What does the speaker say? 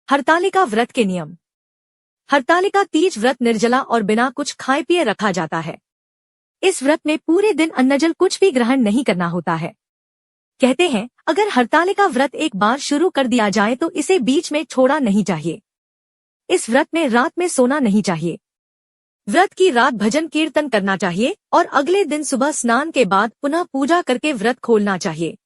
हरतालिका व्रत के नियम। हरतालिका तीज व्रत निर्जला और बिना कुछ खाए पिए रखा जाता है। इस व्रत में पूरे दिन अन्नजल कुछ भी ग्रहण नहीं करना होता है। कहते हैं अगर हरतालिका व्रत एक बार शुरू कर दिया जाए तो इसे बीच में छोड़ा नहीं चाहिए। इस व्रत में रात में सोना नहीं चाहिए। व्रत की रात भजन कीर्तन करना चाहिए और अगले दिन सुबह स्नान के बाद पुनः पूजा करके व्रत खोलना चाहिए।